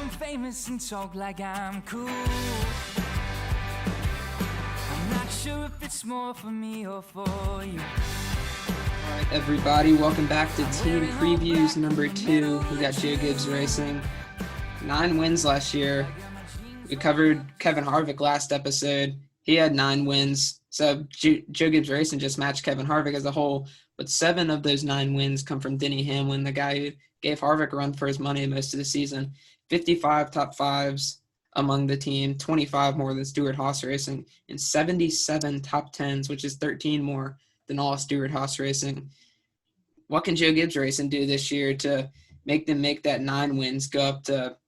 I'm famous and talk like I'm cool. I'm not sure if it's more for me or for you. All right, everybody, welcome back to Team Previews number 2. We got Joe Gibbs Racing. 9 wins last year. We covered Kevin Harvick last episode. He had 9 wins. So Joe Gibbs Racing just matched Kevin Harvick as a whole. But 7 of those 9 wins come from Denny Hamlin, the guy who gave Harvick a run for his money most of the season. 55 top 5s among the team, 25 more than Stewart-Haas Racing, and 77 top 10s, which is 13 more than all Stewart-Haas Racing. What can Joe Gibbs Racing do this year to make them make that 9 wins go up to,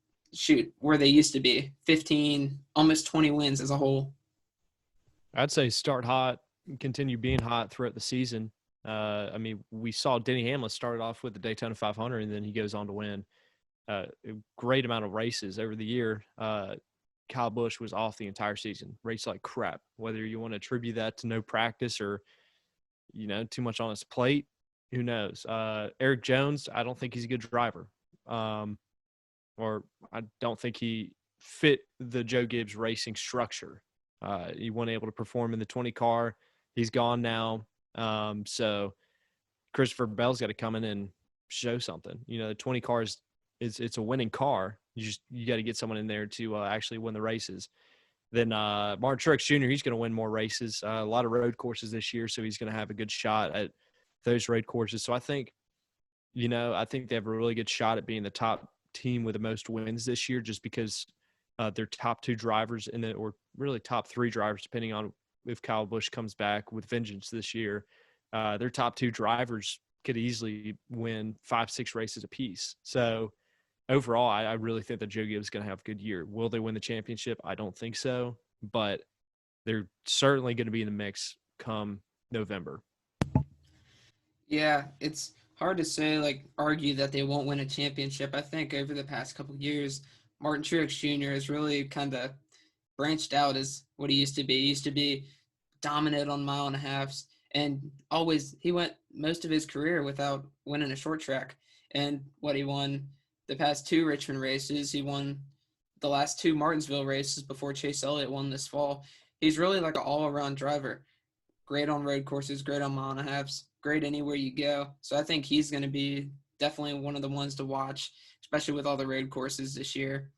where they used to be, 15, almost 20 wins as a whole? I'd say start hot, continue being hot throughout the season. We saw Denny Hamlin started off with the Daytona 500, and then he goes on to win a great amount of races over the year. Kyle Busch was off the entire season, raced like crap. Whether you want to attribute that to no practice or, too much on his plate, who knows? Eric Jones, I don't think he's a good driver. Or I don't think he fit the Joe Gibbs Racing structure. He wasn't able to perform in the 20 car. He's gone now. So Christopher Bell's got to come in and show something. The 20 cars, it's a winning car. You got to get someone in there to actually win the races. Then Martin Truex Jr., he's going to win more races. A lot of road courses this year, so he's going to have a good shot at those road courses. So I think, I think they have a really good shot at being the top team with the most wins this year, just because their top 2 drivers or really top 3 drivers, depending on if Kyle Busch comes back with vengeance this year, their top 2 drivers could easily win 5-6 races apiece. So overall, I really think that Joe Gibbs is going to have a good year. Will they win the championship? I don't think so, but they're certainly going to be in the mix come November. Yeah, it's hard to say, argue that they won't win a championship. I think over the past couple of years, Martin Truex Jr. has really kind of branched out as what he used to be. He used to be dominant on mile and a halves, and he went most of his career without winning a short track. And he won the past 2 Richmond races. He won the last 2 Martinsville races before Chase Elliott won this fall. He's really like an all-around driver. Great on road courses, great on mile and a halves, great anywhere you go. So I think he's going to be definitely one of the ones to watch, especially with all the road courses this year.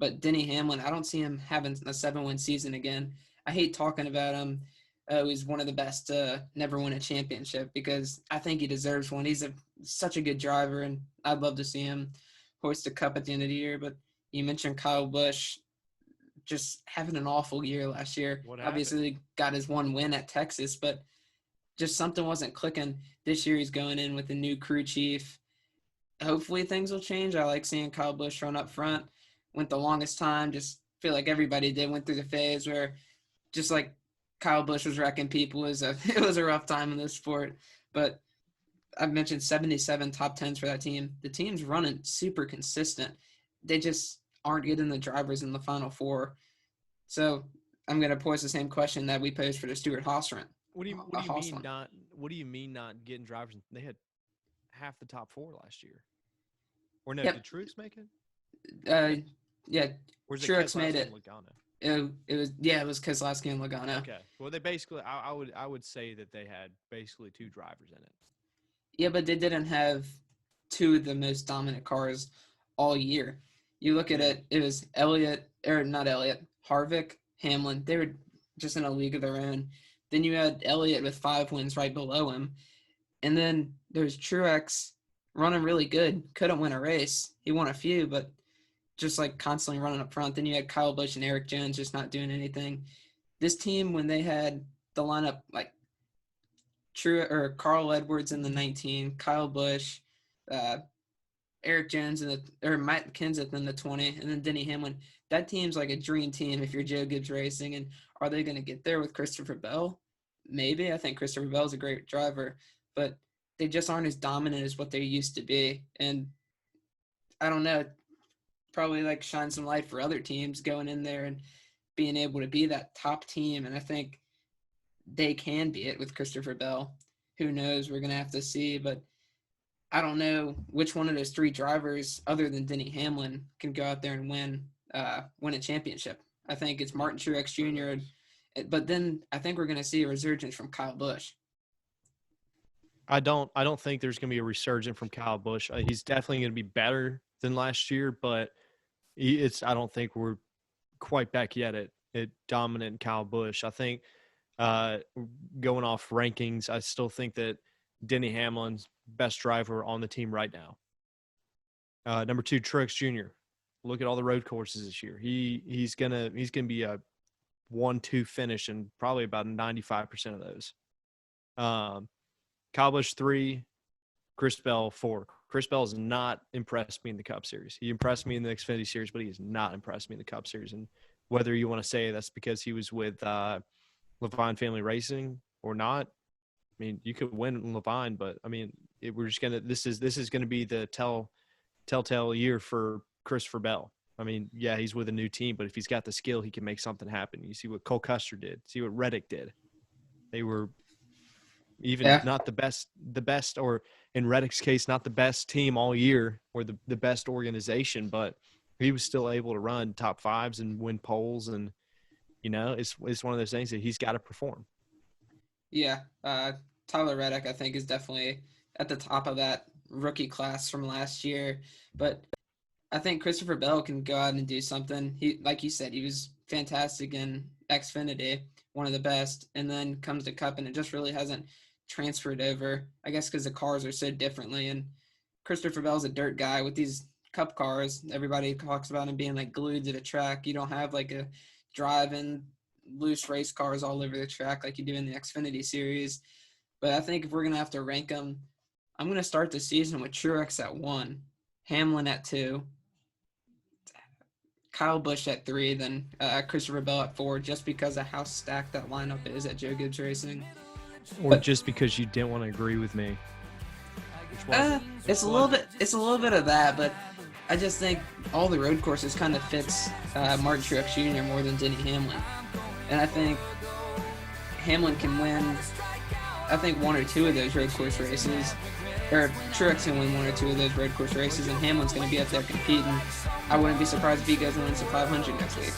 But Denny Hamlin, I don't see him having a 7-win season again. I hate talking about him. He's one of the best to never win a championship, because I think he deserves one. He's such a good driver, and I'd love to see him hoist a cup at the end of the year. But you mentioned Kyle Busch just having an awful year last year. Obviously got his 1 win at Texas, but just something wasn't clicking. This year he's going in with a new crew chief. Hopefully things will change. I like seeing Kyle Busch run up front. Went the longest time. Just feel like everybody did. Went through the phase where just like Kyle Busch was wrecking people. It was a rough time in this sport. But I've mentioned 77 top 10s for that team. The team's running super consistent. They just aren't getting the drivers in the Final 4. So I'm going to pose the same question that we posed for the Stewart-Haas run. What do you mean not getting drivers? They had half the top 4 last year. Or no, Did Truex make it? Yeah, Truex made it. It was Keselowski and Logano. Okay. Well, they basically, I would say that they had basically 2 drivers in it. Yeah, but they didn't have 2 of the most dominant cars all year. You look at it, it was Harvick, Hamlin. They were just in a league of their own. Then you had Elliott with 5 wins right below him. And then there's Truex running really good. Couldn't win a race. He won a few, but just constantly running up front. Then you had Kyle Busch and Eric Jones just not doing anything. This team, when they had the lineup Carl Edwards in the 19, Kyle Busch, Eric Jones or Matt Kenseth in the 20, and then Denny Hamlin. That team's like a dream team if you're Joe Gibbs Racing. And are they going to get there with Christopher Bell? Maybe. I think Christopher Bell's a great driver, but they just aren't as dominant as what they used to be. And I don't know, probably shine some light for other teams going in there and being able to be that top team. And I think they can be it with Christopher Bell. Who knows? We're going to have to see, but I don't know which one of those three drivers, other than Denny Hamlin, can go out there and win a championship. I think it's Martin Truex Jr., but then I think we're going to see a resurgence from Kyle Busch. I don't think there's going to be a resurgence from Kyle Busch. He's definitely going to be better than last year, but I don't think we're quite back yet at dominant Kyle Busch. I think going off rankings, I still think that Denny Hamlin's best driver on the team right now. Number 2, Truex Jr. Look at all the road courses this year. He's gonna be a 1-2 finish in probably about 95% of those. Kyle Busch 3, Chris Bell 4. Chris Bell has not impressed me in the Cup Series. He impressed me in the Xfinity Series, but he has not impressed me in the Cup Series. And whether you want to say that's because he was with Levine Family Racing or not, I mean, you could win Levine, but I mean, this is gonna be the telltale year for Christopher Bell. I mean, yeah, he's with a new team, but if he's got the skill, he can make something happen. You see what Cole Custer did. See what Reddick did. They were not the best, or in Reddick's case, not the best team all year or the best organization, but he was still able to run top fives and win poles. And, you know, it's one of those things that he's got to perform. Yeah. Tyler Reddick, I think, is definitely at the top of that rookie class from last year. But I think Christopher Bell can go out and do something. He, like you said, he was fantastic in Xfinity, one of the best, and then comes to Cup, and it just really hasn't transferred over, I guess because the cars are so differently. And Christopher Bell's a dirt guy with these Cup cars. Everybody talks about him being like glued to the track. You don't have like a driving loose race cars all over the track like you do in the Xfinity Series. But I think if we're going to have to rank them, I'm going to start the season with Truex at 1, Hamlin at 2, Kyle Busch at 3, then Christopher Bell at 4, just because of how stacked that lineup is at Joe Gibbs Racing. Or just because you didn't want to agree with me. It's a little bit of that, but I just think all the road courses kind of fits Martin Truex Jr. more than Denny Hamlin. And I think Hamlin can win, I think, 1 or 2 of those road course races. Or Truex can win 1 or 2 of those road course races, and Hamlin's going to be up there competing. I wouldn't be surprised if he goes and wins the 500 next week.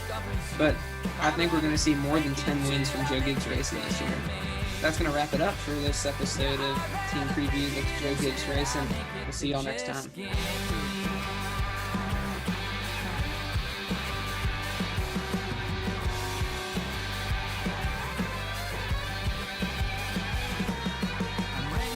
But I think we're going to see more than 10 wins from Joe Gibbs Racing this year. That's going to wrap it up for this episode of Team Preview with Joe Gibbs Racing. We'll see y'all next time.